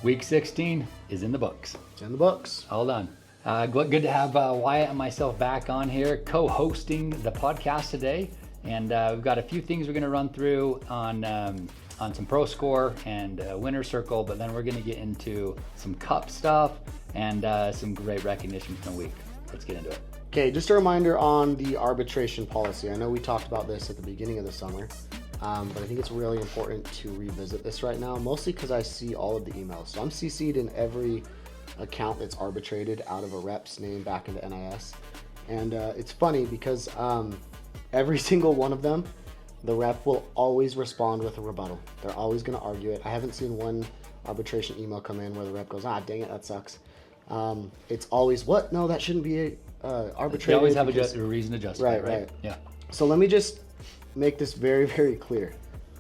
Week 16 is in the books. It's in the books. All done. Good to have Wyatt and myself back on here co-hosting the podcast today. And we've got a few things we're going to run through on some Pro Score and Winner Circle, but then we're going to get into some cup stuff and some great recognition from the week. Let's get into it. Okay, just a reminder on the arbitration policy. I know we talked about this at the beginning of the summer, but I think it's really important to revisit this right now, mostly because I see all of the emails. So I'm CC'd in every account that's arbitrated out of a rep's name back into NIS. And it's funny because every single one of them, the rep will always respond with a rebuttal. They're always going to argue it. I haven't seen one arbitration email come in where the rep goes, dang it, that sucks. It's always, what? No, that shouldn't be arbitrated. You always have a reason to justify it, right? Yeah. So let me just make this very, very clear.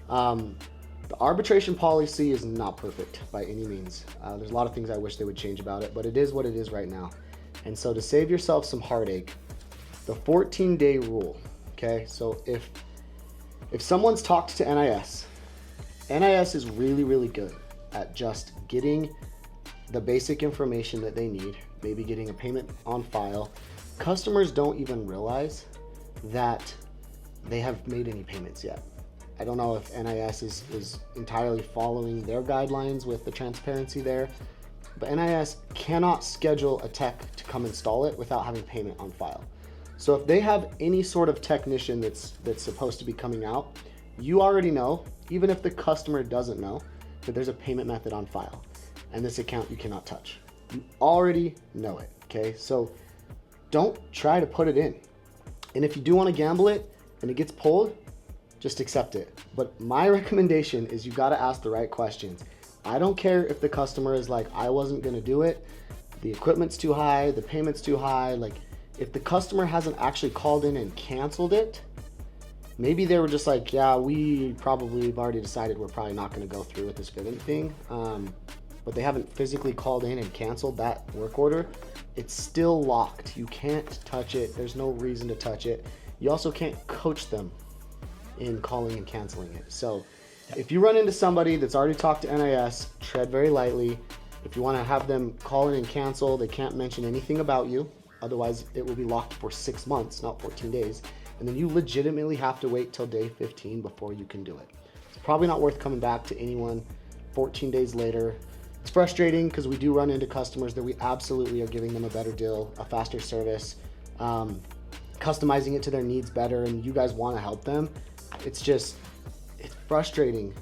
The arbitration policy is not perfect by any means. There's a lot of things I wish they would change about it, but it is what it is right now. And so to save yourself some heartache, the 14-day rule, okay? So if someone's talked to NIS is really, really good at just getting the basic information that they need, maybe getting a payment on file. Customers don't even realize that they have made any payments yet. I don't know if NIS is entirely following their guidelines with the transparency there, but NIS cannot schedule a tech to come install it without having payment on file. So if they have any sort of technician that's supposed to be coming out, you already know, even if the customer doesn't know, that there's a payment method on file. And this account you cannot touch. You already know it, okay? So don't try to put it in. And if you do want to gamble it and it gets pulled, just accept it. But my recommendation is you got to ask the right questions. I don't care if the customer is like, I wasn't going to do it, the equipment's too high, the payment's too high. Like, if the customer hasn't actually called in and canceled it, maybe they were just like, yeah, we probably have already decided we're probably not going to go through with this billing thing. But they haven't physically called in and canceled that work order, it's still locked. You can't touch it. There's no reason to touch it. You also can't coach them in calling and canceling it. So if you run into somebody that's already talked to NIS, tread very lightly. If you want to have them call in and cancel, they can't mention anything about you. Otherwise, it will be locked for 6 months, not 14 days. And then you legitimately have to wait till day 15 before you can do it. It's probably not worth coming back to anyone 14 days later. It's frustrating because we do run into customers that we absolutely are giving them a better deal, a faster service, customizing it to their needs better, and you guys want to help them. It's frustrating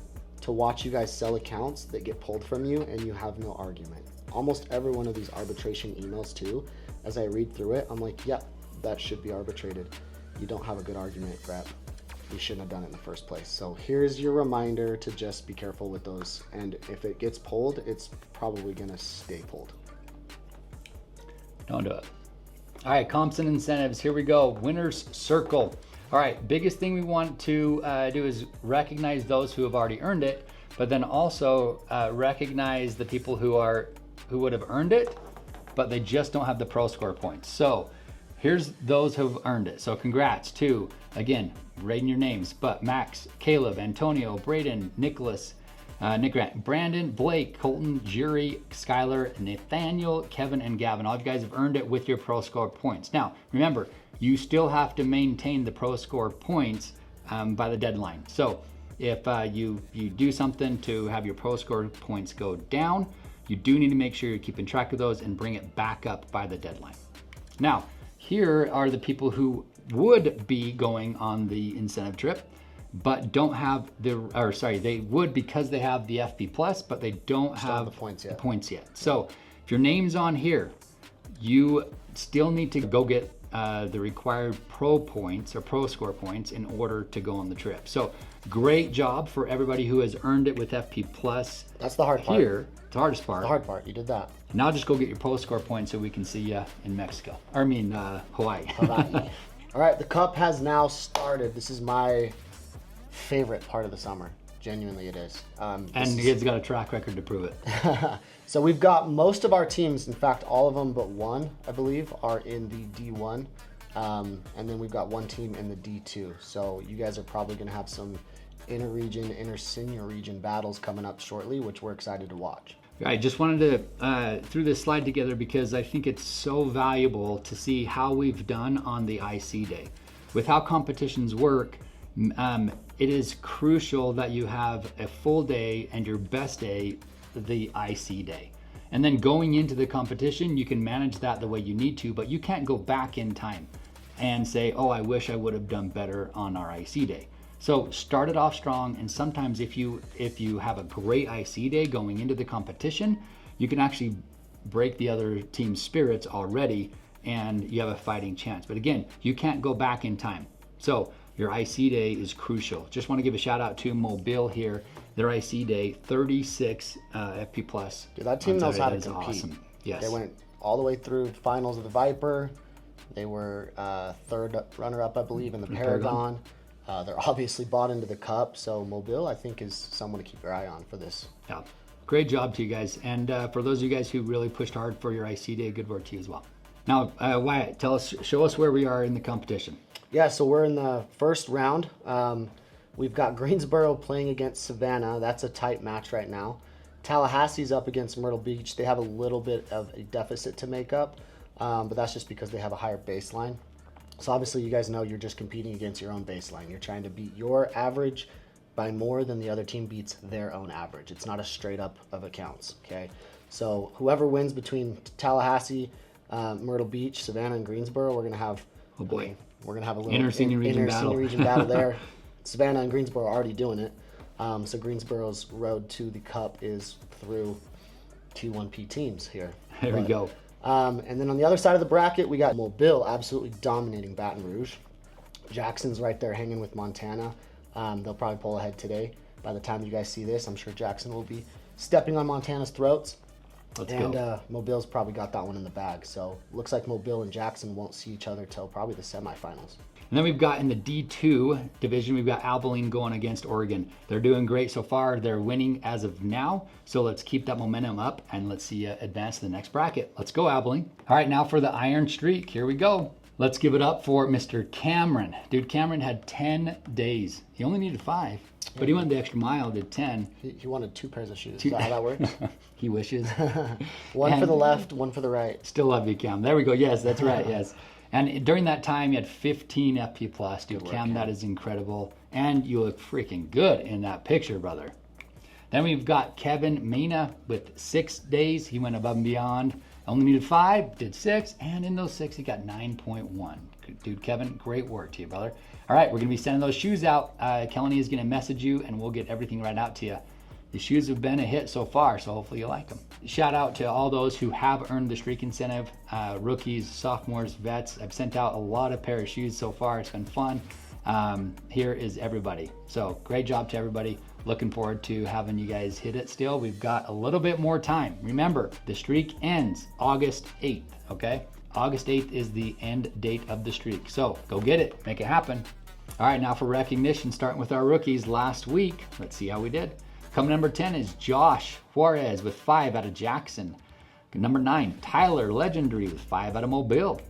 to watch you guys sell accounts that get pulled from you and you have no argument. Almost every one of these arbitration emails too, as I read through it, I'm like, yep, that should be arbitrated. You don't have a good argument, rep. You shouldn't have done it in the first place. So here's your reminder to just be careful with those. And if it gets pulled, it's probably gonna stay pulled. Don't do it. All right, comps and incentives. Here we go. Winner's Circle. All right, biggest thing we want to do is recognize those who have already earned it, but then also recognize the people who would have earned it, but they just don't have the Pro Score points. So here's those who've earned it. So congrats to, again, writing your names, but Max, Caleb, Antonio, Braden, Nicholas, Nick Grant, Brandon, Blake, Colton, Jury, Skylar, Nathaniel, Kevin, and Gavin. All of you guys have earned it with your Pro Score points. Now, remember, you still have to maintain the Pro Score points by the deadline. So if you do something to have your Pro Score points go down, you do need to make sure you're keeping track of those and bring it back up by the deadline. Now, here are the people who would be going on the incentive trip, but don't have they would because they have the FP Plus, but they don't have the points yet. So if your name's on here, you still need to go get the required Pro points or Pro Score points in order to go on the trip. So great job for everybody who has earned it with FP Plus. That's the hard part. Here, the hardest part. The hard part, you did that. Now just go get your Pro Score points so we can see you in Mexico. Hawaii. All right, the cup has now started. This is my favorite part of the summer. Genuinely it is. And the kid's got a track record to prove it. So we've got most of our teams, in fact, all of them but one, I believe, are in the D1. And then we've got one team in the D2. So you guys are probably going to have some inter-region, inter-senior region battles coming up shortly, which we're excited to watch. I just wanted to threw this slide together because I think it's so valuable to see how we've done on the IC day. With how competitions work, it is crucial that you have a full day and your best day, the IC day. And then going into the competition, you can manage that the way you need to, but you can't go back in time and say, oh, I wish I would have done better on our IC day. So start it off strong, and sometimes if you have a great IC day going into the competition, you can actually break the other team's spirits already and you have a fighting chance. But again, you can't go back in time. So your IC day is crucial. Just want to give a shout out to Mobile here. Their IC day, 36 FP plus. Dude, that team knows how to compete. Awesome. Yes. They went all the way through finals of the Viper. They were third runner-up, I believe, in the Paragon. They're obviously bought into the Cup, so Mobile, I think, is someone to keep your eye on for this. Yeah, great job to you guys. And for those of you guys who really pushed hard for your IC day, good work to you as well. Now, Wyatt, show us where we are in the competition. Yeah, so we're in the first round. We've got Greensboro playing against Savannah. That's a tight match right now. Tallahassee's up against Myrtle Beach. They have a little bit of a deficit to make up, but that's just because they have a higher baseline. So obviously you guys know you're just competing against your own baseline. You're trying to beat your average by more than the other team beats their own average. It's not a straight up of accounts, okay? So whoever wins between Tallahassee, Myrtle Beach, Savannah, and Greensboro, we're gonna have we're gonna have a little inter-senior region battle there. Savannah and Greensboro are already doing it. So Greensboro's road to the Cup is through T1P teams here. There we go. And then on the other side of the bracket, we got Mobile absolutely dominating Baton Rouge. Jackson's right there hanging with Montana. They'll probably pull ahead today. By the time you guys see this, I'm sure Jackson will be stepping on Montana's throats. Let's go. Mobile's probably got that one in the bag. So looks like Mobile and Jackson won't see each other till probably the semifinals. And then we've got in the D2 division, we've got Abilene going against Oregon. They're doing great so far. They're winning as of now. So let's keep that momentum up and let's see advance to the next bracket. Let's go, Abilene. All right, now for the Iron Streak. Here we go. Let's give it up for Mr. Cameron. Dude, Cameron had 10 days. He only needed 5, but he went the extra mile, did 10. He wanted 2 pairs of shoes. Is that how that works? He wishes. One for the left, one for the right. Still love you, Cam. There we go. Yes, that's right. Yes. And during that time, you had 15 FP plus. Dude, Cam, that is incredible. And you look freaking good in that picture, brother. Then we've got Kevin Mena with 6 days. He went above and beyond. Only needed 5, did 6, and in those 6, he got 9.1. Dude, Kevin, great work to you, brother. All right, we're going to be sending those shoes out. Kelly is going to message you, and we'll get everything right out to you. The shoes have been a hit so far, so hopefully you like them. Shout out to all those who have earned the streak incentive, rookies, sophomores, vets. I've sent out a lot of pair of shoes so far. It's been fun. Here is everybody. So great job to everybody. Looking forward to having you guys hit it still. We've got a little bit more time. Remember, the streak ends August 8th, okay? August 8th is the end date of the streak. So go get it, make it happen. All right, now for recognition, starting with our rookies last week. Let's see how we did. Coming number 10 is Josh Juarez with 5 out of Jackson. Number 9, Tyler Legendary with 5 out of Mobile.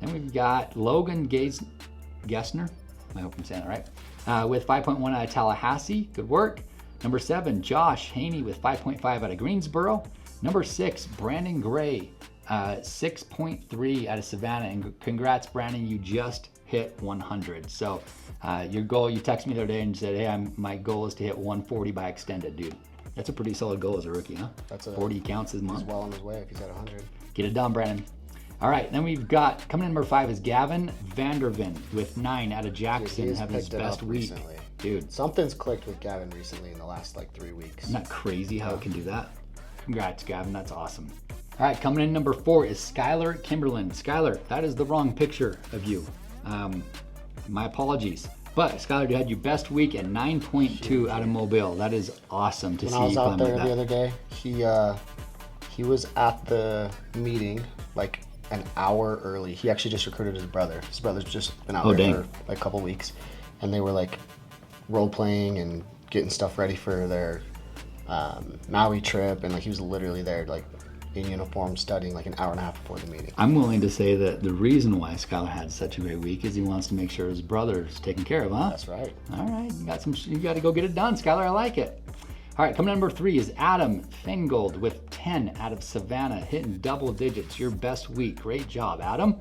Then we've got Logan Gessner, I hope I'm saying that right, with 5.1 out of Tallahassee. Good work. Number 7, Josh Haney with 5.5 out of Greensboro. Number 6, Brandon Gray, 6.3 out of Savannah. And congrats, Brandon, you just hit 100. So your goal, you texted me the other day and said, hey, my goal is to hit 140 by extended, dude. That's a pretty solid goal as a rookie, huh? 40 counts this month. He's well on his way if he's at 100. Get it done, Brandon. All right, then we've got, coming in number 5 is Gavin Vanderven with 9 out of Jackson. Dude, having his best week. Recently. Dude. Something's clicked with Gavin recently in the last 3 weeks. Isn't that crazy how it can do that? Congrats, Gavin, that's awesome. All right, coming in number 4 is Skylar Kimberlin. Skylar, that is the wrong picture of you. My apologies. But Skylar, you had your best week at 9.2 out of Mobile. That is awesome to see you When I was out there like the other day, he was at the meeting like an hour early. He actually just recruited his brother. His brother's just been out there for a couple weeks, and they were like role playing and getting stuff ready for their Maui trip, and he was literally there in uniform studying an hour and a half before the meeting. I'm willing to say that the reason why Skylar had such a great week is he wants to make sure his brother's taken care of, huh? That's right. All right, you got to go get it done, Skylar. I like it. All right, coming in number 3 is Adam Feingold with 10 out of Savannah, hitting double digits. Your best week. Great job, Adam.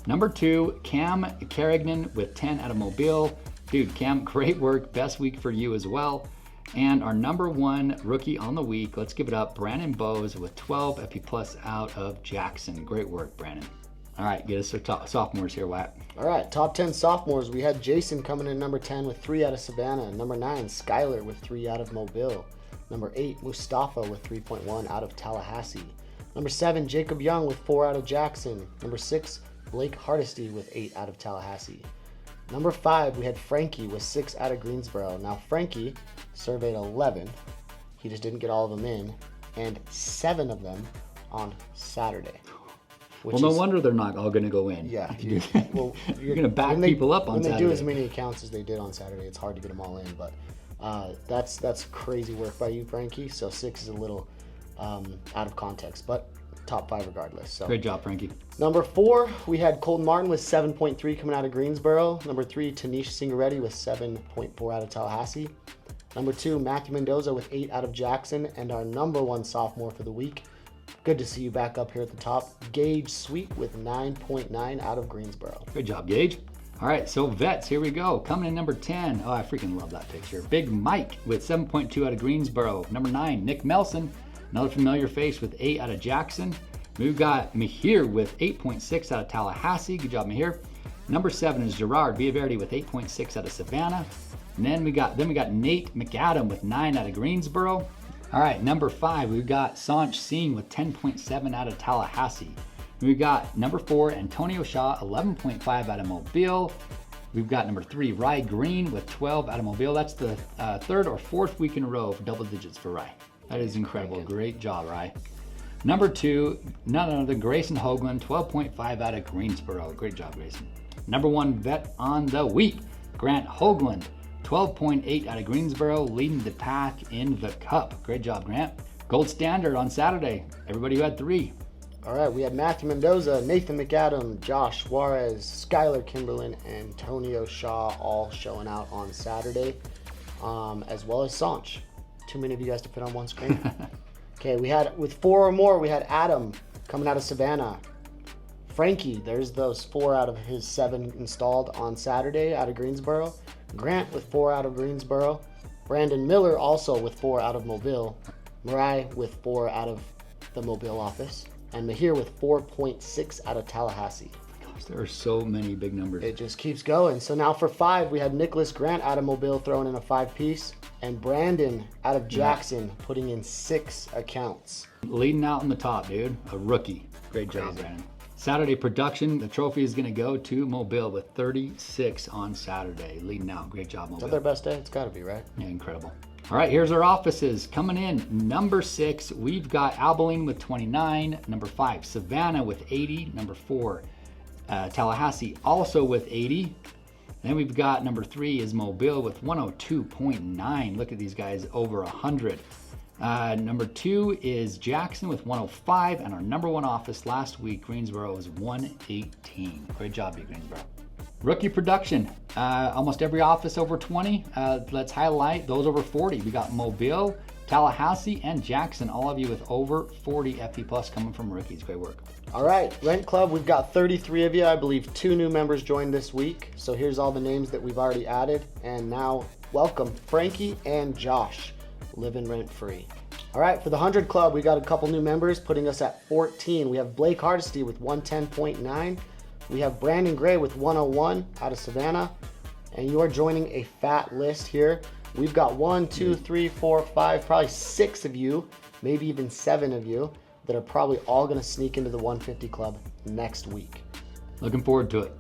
Number 2, Cam Carrigan with 10 out of Mobile. Dude, Cam, great work. Best week for you as well. And our number 1 rookie on the week, let's give it up, Brandon Bowes with 12 FP Plus out of Jackson. Great work, Brandon. All right, get us our sophomores here, Wyatt. All right, top 10 sophomores. We had Jason coming in number 10 with 3 out of Savannah. Number 9, Skylar with 3 out of Mobile. Number 8, Mustafa with 3.1 out of Tallahassee. Number 7, Jacob Young with 4 out of Jackson. Number 6, Blake Hardesty with 8 out of Tallahassee. Number 5, we had Frankie with 6 out of Greensboro. Now, Frankie surveyed 11. He just didn't get all of them in, and 7 of them on Saturday. Well, no wonder they're not all going to go in. Yeah. You're You're going to back people up on Saturday. When they do as many accounts as they did on Saturday, it's hard to get them all in. But that's crazy work by you, Frankie. So 6 is a little out of context, but top 5 regardless. So great job, Frankie. Number 4, we had Colton Martin with 7.3 coming out of Greensboro. Number 3, Tanish Singaretti with 7.4 out of Tallahassee. Number 2, Matthew Mendoza with 8 out of Jackson. And our number 1 sophomore for the week, good to see you back up here at the top, Gage Sweet with 9.9 out of Greensboro. Good job, Gage. All right, so vets, here we go. Coming in number 10. Oh, I freaking love that picture. Big Mike with 7.2 out of Greensboro. Number 9, Nick Melson, another familiar face with 8 out of Jackson. We've got Mahir with 8.6 out of Tallahassee. Good job, Mahir. Number 7 is Gerard Villaverde with 8.6 out of Savannah. And then we got Nate McAdam with 9 out of Greensboro. All right, number 5, we've got Sanch Singh with 10.7 out of Tallahassee. We've got number 4, Antonio Shaw, 11.5 out of Mobile. We've got number 3, Rye Green with 12 out of Mobile. That's the 3rd or 4th week in a row for double digits for Rye. That is incredible. Great job, Rye. Number 2, none other than Grayson Hoagland, 12.5 out of Greensboro. Great job, Grayson. Number 1 vet on the week, Grant Hoagland, 12.8 out of Greensboro, leading the pack in the cup. Great job, Grant. Gold standard on Saturday. Everybody who had 3. All right, we had Matthew Mendoza, Nathan McAdam, Josh Juarez, Skylar Kimberlin, and Antonio Shaw all showing out on Saturday, as well as Sanch. Too many of you guys to fit on one screen. Okay, we had, with 4 or more, we had Adam coming out of Savannah. Frankie, there's those 4 out of his 7 installed on Saturday out of Greensboro. Grant with 4 out of Greensboro. Brandon Miller also with 4 out of Mobile. Mariah with 4 out of the Mobile office. And Mahir with 4.6 out of Tallahassee. Gosh, there are so many big numbers. It just keeps going. So now for 5, we had Nicholas Grant out of Mobile throwing in a 5-piece. And Brandon out of Jackson putting in 6 accounts. Leading out in the top, dude. A rookie. Great job, Brandon. Saturday production, the trophy is going to go to Mobile with 36 on Saturday. Leading out. Great job, Mobile. Is that their best day? It's got to be, right? Yeah, incredible. All right, here's our offices. Coming in, number 6, we've got Abilene with 29. Number 5, Savannah with 80. Number 4, Tallahassee also with 80. Then we've got number 3 is Mobile with 102.9. Look at these guys, over 100. Number 2 is Jackson with 105. And our number 1 office last week, Greensboro, was 118. Great job, you Greensboro. Rookie production, almost every office over 20. Let's highlight those over 40. We got Mobile, Tallahassee, and Jackson, all of you with over 40 FP Plus coming from rookies. Great work. All right, Rent Club, we've got 33 of you. I believe 2 new members joined this week. So here's all the names that we've already added. And now, welcome Frankie and Josh, living rent free. All right, for the 100 Club, we got a couple new members putting us at 14. We have Blake Hardesty with 110.9. We have Brandon Gray with 101 out of Savannah. And you are joining a fat list here. We've got 1, 2, 3, 4, 5, probably 6 of you, maybe even 7 of you, that are probably all going to sneak into the 150 Club next week. Looking forward to it.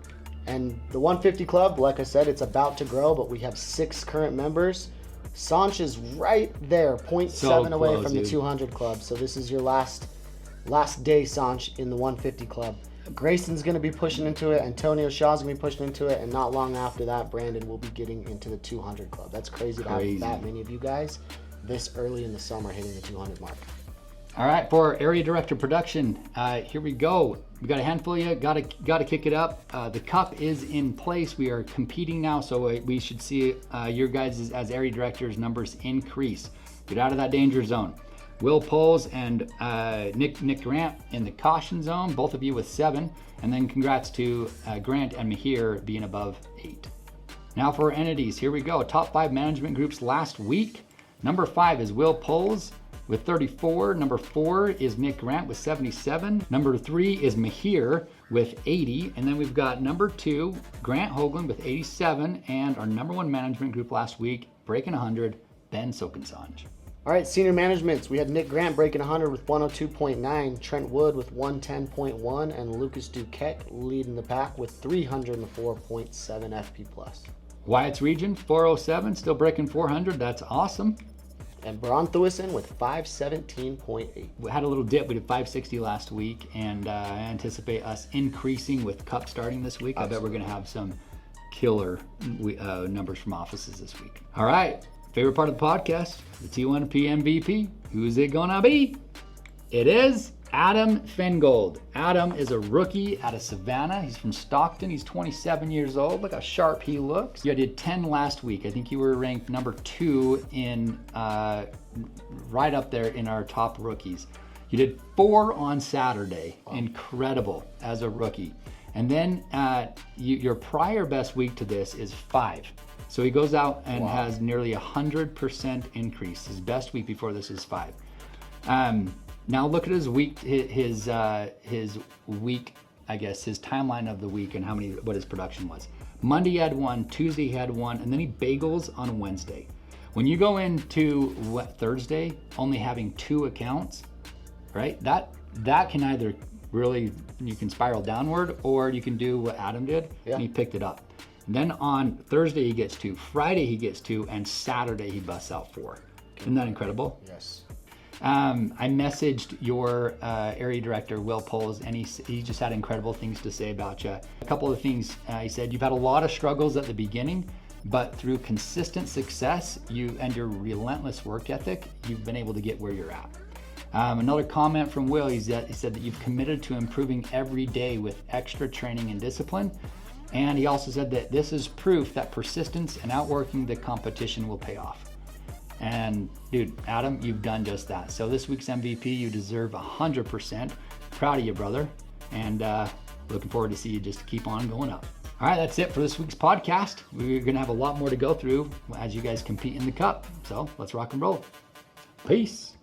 And the 150 Club, like I said, it's about to grow, but we have 6 current members. Sanch is right there, 0.7 away from the 200 Club. So this is your last day, Sanch, in the 150 Club. Grayson's going to be pushing into it. Antonio Shaw's going to be pushing into it. And not long after that, Brandon will be getting into the 200 Club. That's crazy to have that many of you guys this early in the summer hitting the 200 mark. All right, for area director production, here we go. We got a handful of you. Got to kick it up. The cup is in place. We are competing now, so we should see your guys as area directors numbers increase. Get out of that danger zone. Will Poles and Nick Grant in the caution zone, both of you with 7, and then congrats to Grant and Mahir being above 8. Now for entities, here we go. Top 5 management groups last week. Number 5 is Will Poles with 34. Number 4 is Nick Grant with 77. Number 3 is Mahir with 80. And then we've got number 2, Grant Hoagland with 87. And our number 1 management group last week, breaking 100, Ben Sokensange. All right, senior managements. We had Nick Grant breaking 100 with 102.9, Trent Wood with 110.1, and Lucas Duquette leading the pack with 304.7 FP+. Wyatt's Region, 407, still breaking 400. That's awesome. And Braun Thuisen with 517.8. We had a little dip. We did 560 last week, and I anticipate us increasing with Cup starting this week. Absolutely. I bet we're going to have some killer numbers from offices this week. All right, favorite part of the podcast, the T1P MVP. Who's it going to be? It is Adam Feingold. Adam is a rookie out of Savannah. He's from Stockton. He's 27 years old. Look how sharp he looks. You did 10 last week. I think you were ranked number 2 in right up there in our top rookies. You did 4 on Saturday. Wow. Incredible as a rookie. And then your prior best week to this is 5. So he goes out and has nearly 100% increase. His best week before this is 5. Now look at his week, his week, I guess, his timeline of the week and what his production was. Monday he had 1, Tuesday he had 1, and then he bagels on Wednesday. When you go into Thursday only having 2 accounts, right? That can either really, you can spiral downward, or you can do what Adam did, and he picked it up. And then on Thursday he gets 2, Friday he gets 2, and Saturday he busts out 4. Isn't that incredible? Yes. I messaged your area director, Will Poles, and he just had incredible things to say about you. A couple of things, he said, you've had a lot of struggles at the beginning, but through consistent success and your relentless work ethic, you've been able to get where you're at. Another comment from Will, he said that you've committed to improving every day with extra training and discipline. And he also said that this is proof that persistence and outworking the competition will pay off. And dude, Adam, you've done just that. So this week's MVP, you deserve 100%. Proud of you, brother. And looking forward to see you just keep on going up. All right, that's it for this week's podcast. We're going to have a lot more to go through as you guys compete in the Cup. So let's rock and roll. Peace.